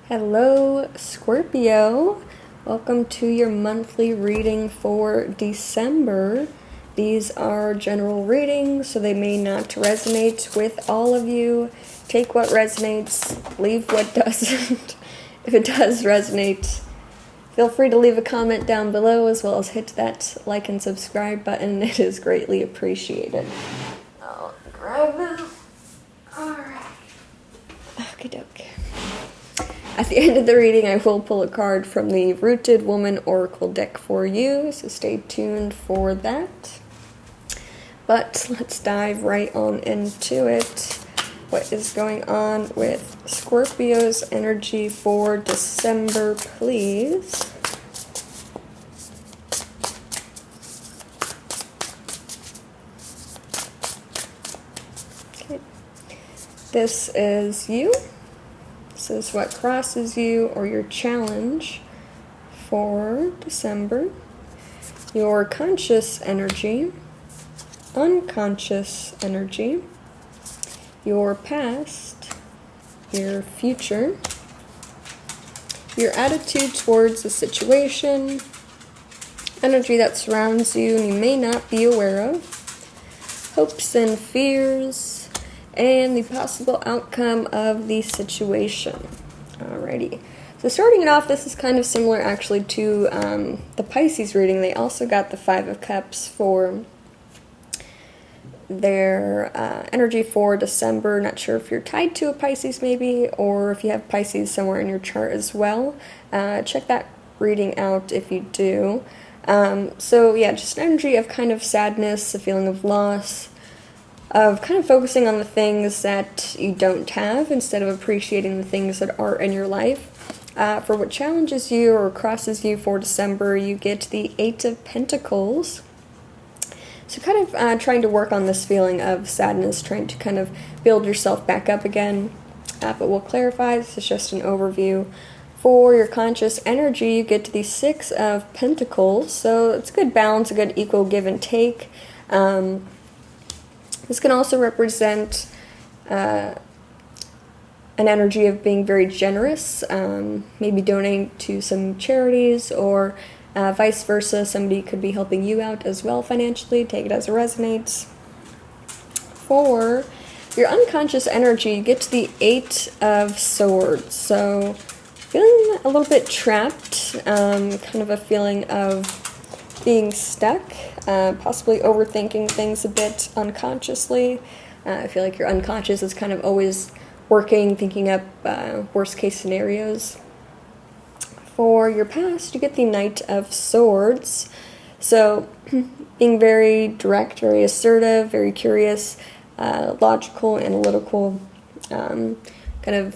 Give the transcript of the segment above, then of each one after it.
Hello, Scorpio. Welcome to your monthly reading for December. These are general readings, so they may not resonate with all of you. Take what resonates, leave what doesn't. If it does resonate, feel free to leave a comment down below, as well as hit that like and subscribe button. It is greatly appreciated. I'll grab them. Alright. Okie dokie. At the end of the reading, I will pull a card from the Rooted Woman Oracle deck for you, so stay tuned for that. But let's dive right on into it. What is going on with Scorpio's energy for December, please? Okay. This is you. This is what crosses you or your challenge for December. Your conscious energy, unconscious energy, your past, your future, your attitude towards the situation, energy that surrounds you and you may not be aware of, hopes and fears, and the possible outcome of the situation. Alrighty. So starting it off, this is kind of similar actually to the Pisces reading. They also got the Five of Cups for their energy for December. Not sure if you're tied to a Pisces maybe, or if you have Pisces somewhere in your chart as well. Check that reading out if you do. So yeah, just an energy of kind of sadness, a feeling of loss, of kind of focusing on the things that you don't have instead of appreciating the things that are in your life. For what challenges you or crosses you for December, you get the Eight of Pentacles. So kind of trying to work on this feeling of sadness, trying to kind of build yourself back up again. But we'll clarify, this is just an overview. For your conscious energy, you get to the Six of Pentacles. So it's a good balance, a good equal give and take. This can also represent an energy of being very generous, maybe donating to some charities, or vice versa. Somebody could be helping you out as well financially. Take it as it resonates. For your unconscious energy, you get to the Eight of Swords. So feeling a little bit trapped, kind of a feeling of being stuck, possibly overthinking things a bit unconsciously. I feel like your unconscious is kind of always working, thinking up worst case scenarios. For your past, you get the Knight of Swords. So being very direct, very assertive, very curious, logical, analytical, kind of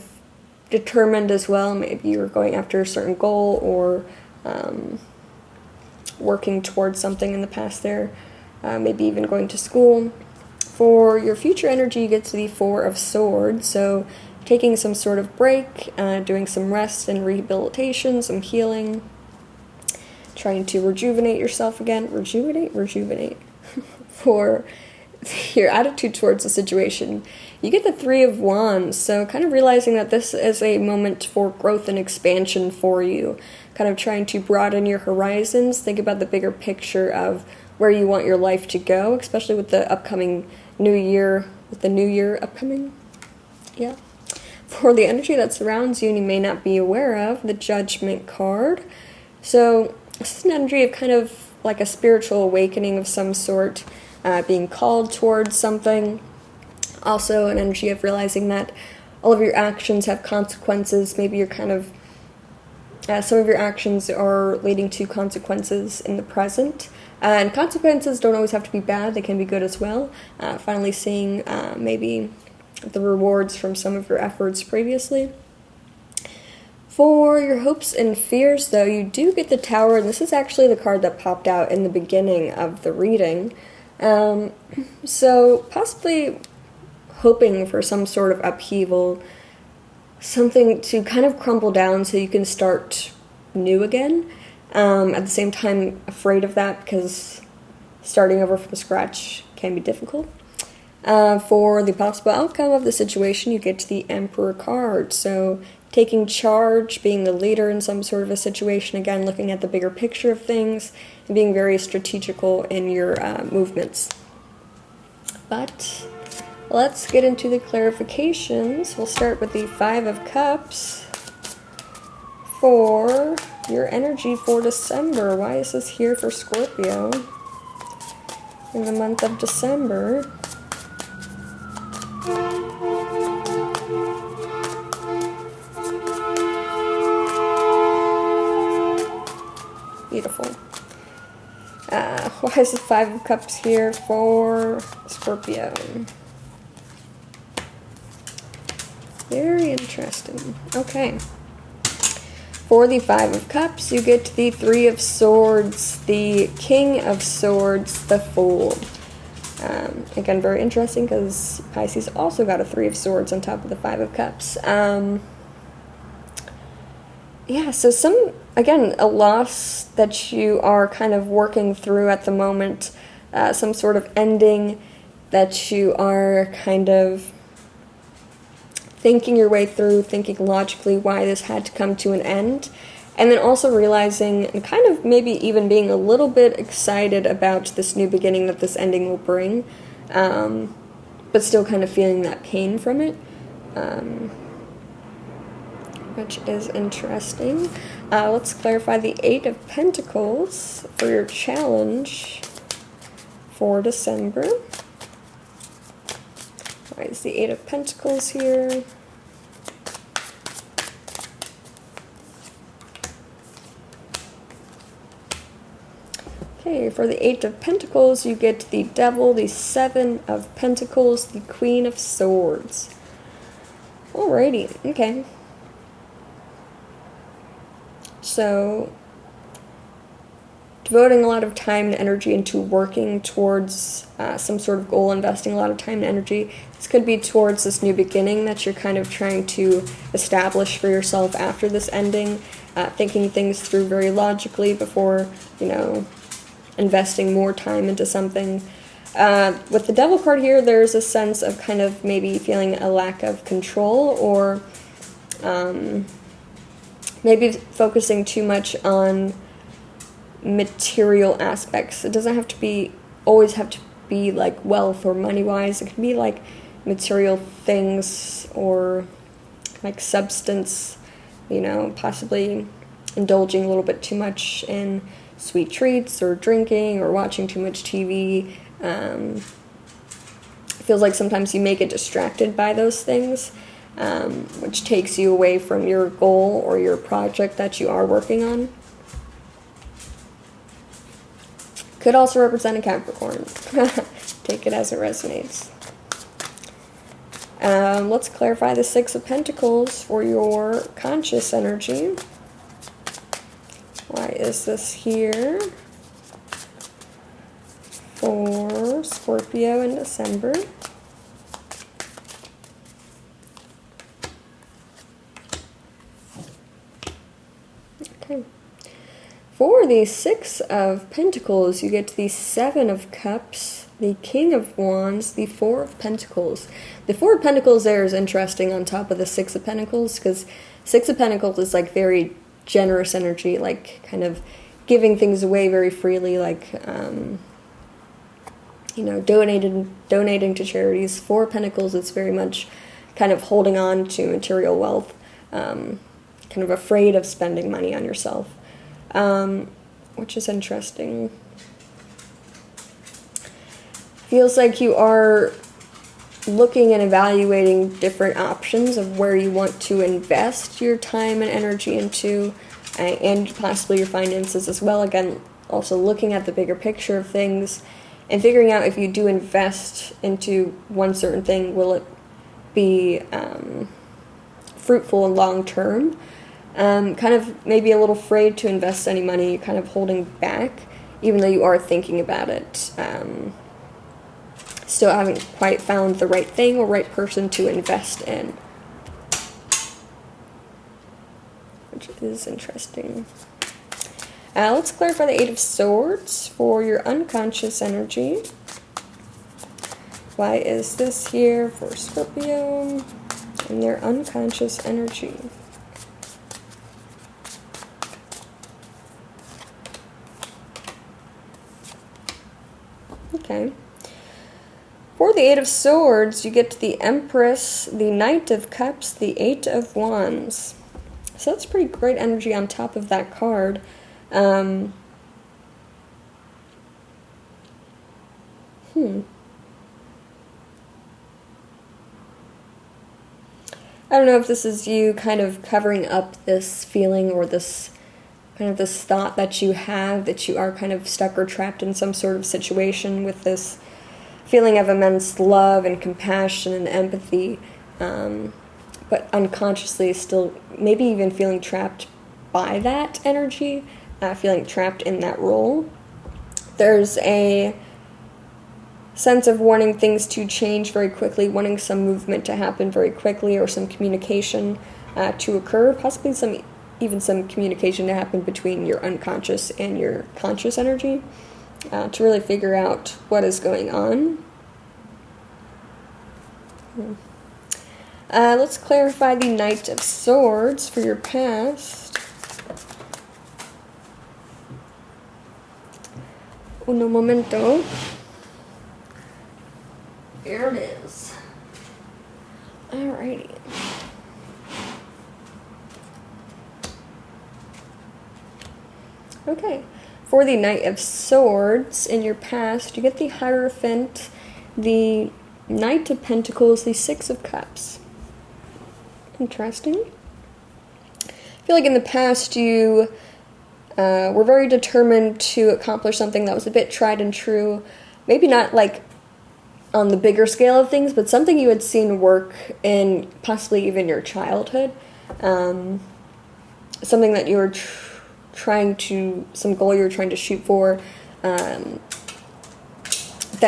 determined as well. Maybe you're going after a certain goal or working towards something in the past there, maybe even going to school. For your future energy, you get to the Four of Swords, so taking some sort of break, doing some rest and rehabilitation, some healing, trying to rejuvenate yourself again. Rejuvenate. For your attitude towards the situation, you get the Three of Wands, so kind of realizing that this is a moment for growth and expansion for you, kind of trying to broaden your horizons, think about the bigger picture of where you want your life to go, especially with the upcoming new year, upcoming. Yeah. For the energy that surrounds you and you may not be aware of, the Judgment card. So this is an energy of kind of like a spiritual awakening of some sort, being called towards something. Also an energy of realizing that all of your actions have consequences. Maybe you're kind of, some of your actions are leading to consequences in the present. And consequences don't always have to be bad, they can be good as well. Finally seeing maybe the rewards from some of your efforts previously. For your hopes and fears, though, you do get the Tower, and this is actually the card that popped out in the beginning of the reading. So possibly hoping for some sort of upheaval, something to kind of crumble down so you can start new again. At the same time, afraid of that because starting over from scratch can be difficult. For the possible outcome of the situation, you get the Emperor card. So taking charge, being the leader in some sort of a situation, again, looking at the bigger picture of things, and being very strategical in your movements. But let's get into the clarifications. We'll start with the Five of Cups for your energy for December. Why is this here for Scorpio in the month of December? Beautiful. Why is the Five of Cups here for Scorpio? Very interesting. Okay. For the Five of Cups, you get the Three of Swords, the King of Swords, the Fool. Again, very interesting because Pisces also got a Three of Swords on top of the Five of Cups. Yeah, so a loss that you are kind of working through at the moment, some sort of ending that you are kind of thinking your way through, thinking logically why this had to come to an end, and then also realizing and kind of maybe even being a little bit excited about this new beginning that this ending will bring, but still kind of feeling that pain from it, which is interesting. Let's clarify the Eight of Pentacles for your challenge for December. Why is the Eight of Pentacles here? Okay, for the Eight of Pentacles, you get the Devil, the Seven of Pentacles, the Queen of Swords. Alrighty, okay. So, devoting a lot of time and energy into working towards some sort of goal, investing a lot of time and energy. This could be towards this new beginning that you're kind of trying to establish for yourself after this ending, thinking things through very logically before, investing more time into something. With the Devil card here, there's a sense of kind of maybe feeling a lack of control, or maybe focusing too much on material aspects. It doesn't have to always have to be like wealth or money wise. It can be like material things or like substance, possibly indulging a little bit too much in sweet treats or drinking or watching too much TV. It feels like sometimes you may get distracted by those things, which takes you away from your goal or your project that you are working on. Could also represent a Capricorn. Take it as it resonates. Let's clarify the Six of Pentacles for your conscious energy. Why is this here for Scorpio in December? Okay. For the Six of Pentacles, you get the Seven of Cups, the King of Wands, the Four of Pentacles. The Four of Pentacles there is interesting on top of the Six of Pentacles, because Six of Pentacles is like very generous energy, like kind of giving things away very freely, like, donating to charities. Four of Pentacles is very much kind of holding on to material wealth, kind of afraid of spending money on yourself. Which is interesting. Feels like you are looking and evaluating different options of where you want to invest your time and energy into, and possibly your finances as well. Again, also looking at the bigger picture of things and figuring out if you do invest into one certain thing, will it be fruitful and long term? Kind of maybe a little afraid to invest any money, kind of holding back, even though you are thinking about it. Still haven't quite found the right thing or right person to invest in, which is interesting. Let's clarify the Eight of Swords for your unconscious energy. Why is this here for Scorpio and their unconscious energy? Okay. For the Eight of Swords, you get the Empress, the Knight of Cups, the Eight of Wands. So that's pretty great energy on top of that card. I don't know if this is you kind of covering up this feeling or this kind of this thought that you have that you are kind of stuck or trapped in some sort of situation with this feeling of immense love and compassion and empathy, but unconsciously still maybe even feeling trapped by that energy, feeling trapped in that role. There's a sense of wanting things to change very quickly, wanting some movement to happen very quickly, or some communication to occur, possibly even some communication to happen between your unconscious and your conscious energy, to really figure out what is going on. Let's clarify the Knight of Swords for your past. Uno momento. Here it is. Alrighty. Okay. For the Knight of Swords in your past, you get the Hierophant, the Knight of Pentacles, the Six of Cups. Interesting. I feel like in the past you were very determined to accomplish something that was a bit tried and true. Maybe not like on the bigger scale of things, but something you had seen work in possibly even your childhood. Something that you were some goal you were trying to shoot for, that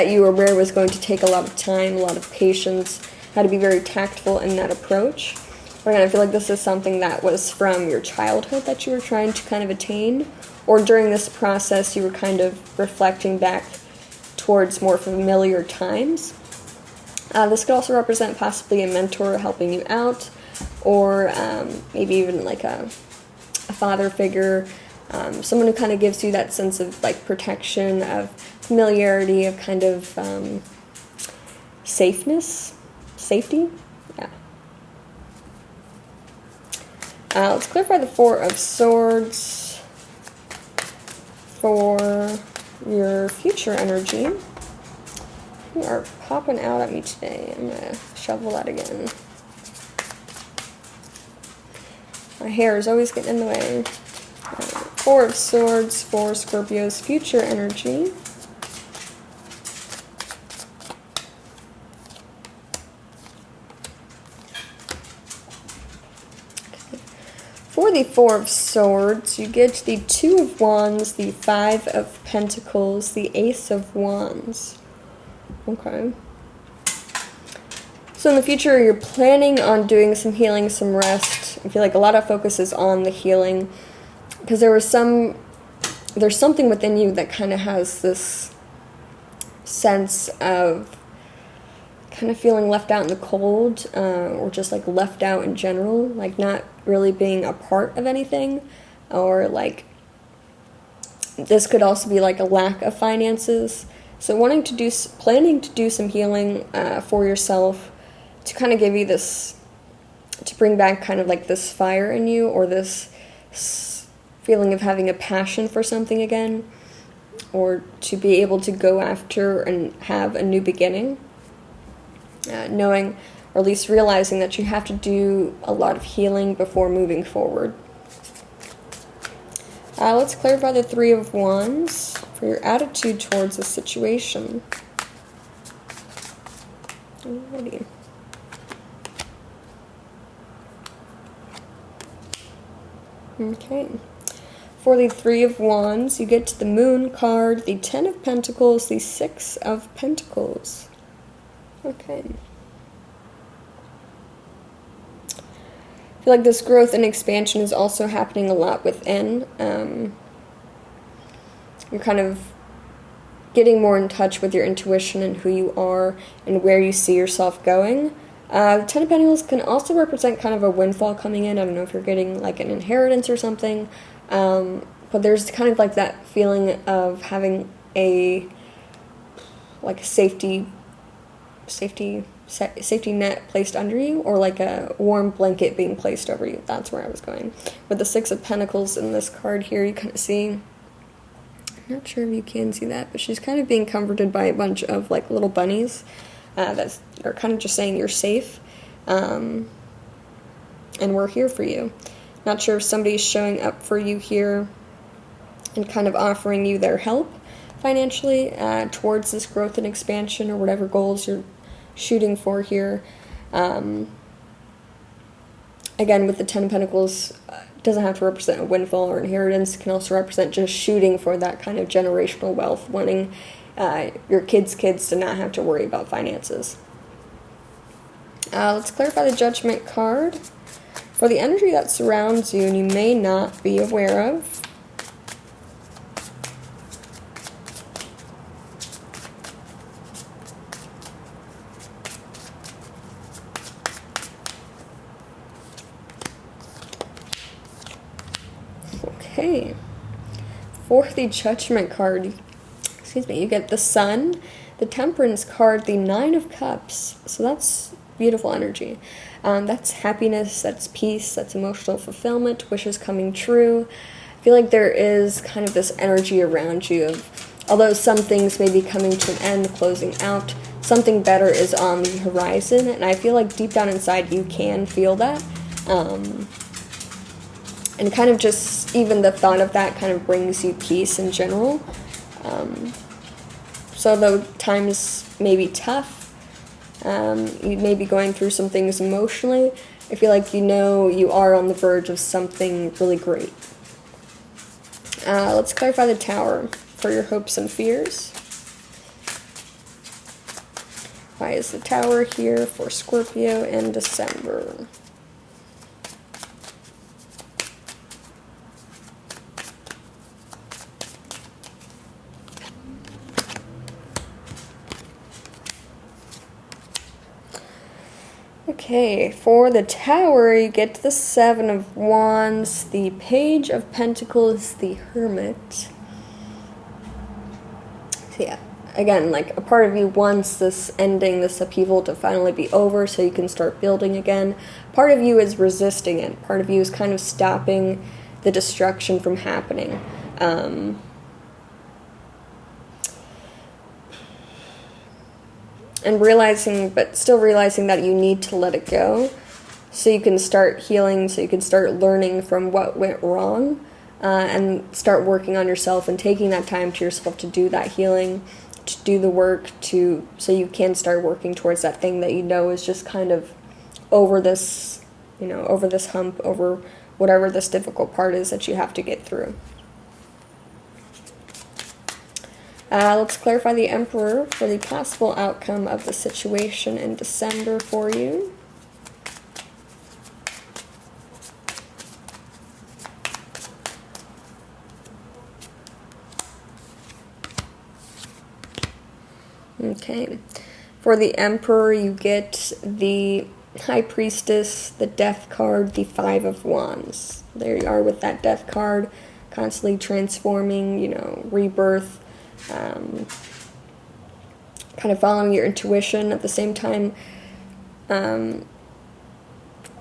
you were aware was going to take a lot of time, a lot of patience, how to be very tactful in that approach. But again, I feel like this is something that was from your childhood that you were trying to kind of attain, or during this process you were kind of reflecting back towards more familiar times. This could also represent possibly a mentor helping you out, or maybe even like a father figure, someone who kind of gives you that sense of like protection, of familiarity, of kind of safety. Yeah. Let's clarify the Four of Swords for your future energy. You are popping out at me today. I'm going to shovel that again. My hair is always getting in the way. Four of Swords for Scorpio's future energy. For the Four of Swords, you get the Two of Wands, the Five of Pentacles, the Ace of Wands. Okay. So in the future, you're planning on doing some healing, some rest. I feel like a lot of focus is on the healing, because there's something within you that kind of has this sense of kind of feeling left out in the cold, or just like left out in general, like not really being a part of anything, or like this could also be like a lack of finances. So planning to do some healing for yourself, to kind of give you this, to bring back kind of like this fire in you, or this feeling of having a passion for something again, or to be able to go after and have a new beginning, knowing, or at least realizing that you have to do a lot of healing before moving forward. Let's clarify the Three of Wands for your attitude towards the situation. Alrighty. Okay. For the Three of Wands, you get to the Moon card, the Ten of Pentacles, the Six of Pentacles. Okay. I feel like this growth and expansion is also happening a lot within. You're kind of getting more in touch with your intuition and who you are and where you see yourself going. The Ten of Pentacles can also represent kind of a windfall coming in. I don't know if you're getting like an inheritance or something, but there's kind of like that feeling of having a safety net placed under you, or like a warm blanket being placed over you. That's where I was going. With the Six of Pentacles in this card here, you kind of see, I'm not sure if you can see that, but she's kind of being comforted by a bunch of like little bunnies that are kind of just saying you're safe, and we're here for you. Not sure if somebody's showing up for you here and kind of offering you their help financially towards this growth and expansion or whatever goals you're shooting for here. Again, with the Ten of Pentacles, doesn't have to represent a windfall or inheritance. It can also represent just shooting for that kind of generational wealth, wanting your kids' to not have to worry about finances. Let's clarify the Judgment card. For the energy that surrounds you and you may not be aware of, okay, for the Judgment card, you get the Sun, the Temperance card, the Nine of Cups. So that's beautiful energy. That's happiness, that's peace, that's emotional fulfillment, wishes coming true. I feel like there is kind of this energy around you of, although some things may be coming to an end, closing out, something better is on the horizon. And I feel like deep down inside you can feel that. And kind of just even the thought of that kind of brings you peace in general. So though times may be tough, you may be going through some things emotionally, I feel like you are on the verge of something really great. Let's clarify the Tower for your hopes and fears. Why is the Tower here for Scorpio in December? Okay, for the Tower, you get the Seven of Wands, the Page of Pentacles, the Hermit. So yeah, again, like a part of you wants this ending, this upheaval to finally be over so you can start building again. Part of you is resisting it. Part of you is kind of stopping the destruction from happening. And still realizing that you need to let it go so you can start healing, so you can start learning from what went wrong, and start working on yourself and taking that time to yourself to do that healing, to do the work, so you can start working towards that thing that is just kind of over this, over this hump, over whatever this difficult part is that you have to get through. Let's clarify the Emperor for the possible outcome of the situation in December for you. Okay. For the Emperor, you get the High Priestess, the Death card, the Five of Wands. There you are with that Death card, constantly transforming, rebirth. Kind of following your intuition. At the same time,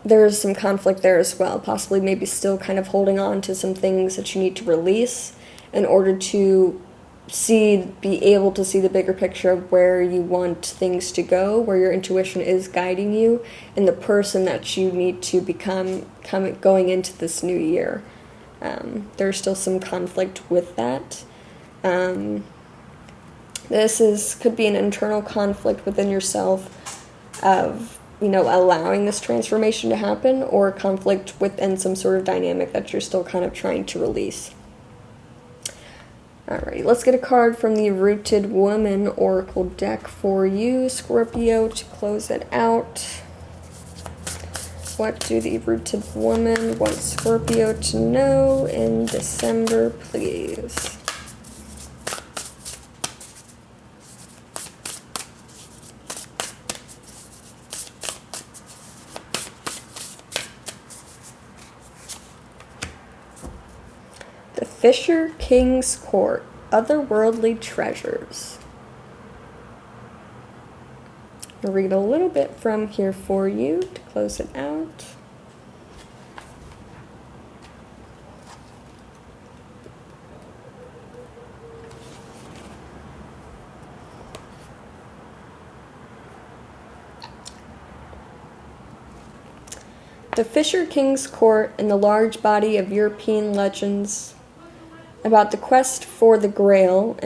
there's some conflict there as well, possibly maybe still kind of holding on to some things that you need to release in order to be able to see the bigger picture of where you want things to go, where your intuition is guiding you, and the person that you need to become going into this new year. There's still some conflict with that. This could be an internal conflict within yourself of, allowing this transformation to happen, or conflict within some sort of dynamic that you're still kind of trying to release. Alright, let's get a card from the Rooted Woman Oracle deck for you, Scorpio, to close it out. What do the Rooted Woman want Scorpio to know in December, please? Fisher King's Court, Otherworldly Treasures. I'll read a little bit from here for you to close it out. The Fisher King's Court and the large body of European legends about the quest for the Grail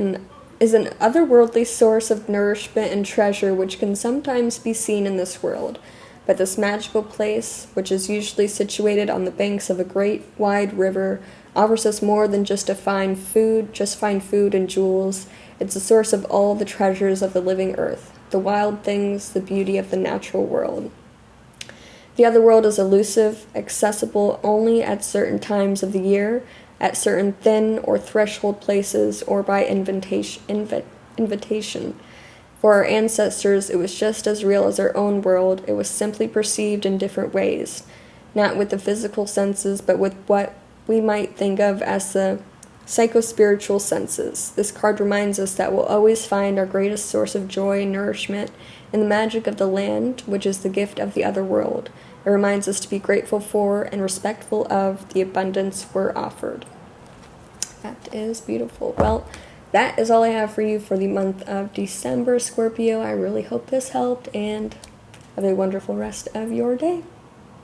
is an otherworldly source of nourishment and treasure which can sometimes be seen in this world. But this magical place, which is usually situated on the banks of a great wide river, offers us more than just fine food and jewels. It's a source of all the treasures of the living earth, the wild things, the beauty of the natural world. The other world is elusive, accessible only at certain times of the year, at certain thin or threshold places, or by invitation. For our ancestors, it was just as real as our own world. It was simply perceived in different ways, not with the physical senses, but with what we might think of as the psychospiritual senses. This card reminds us that we'll always find our greatest source of joy and nourishment in the magic of the land, which is the gift of the other world. It reminds us to be grateful for and respectful of the abundance we're offered. That is beautiful. Well, that is all I have for you for the month of December, Scorpio. I really hope this helped, and have a wonderful rest of your day.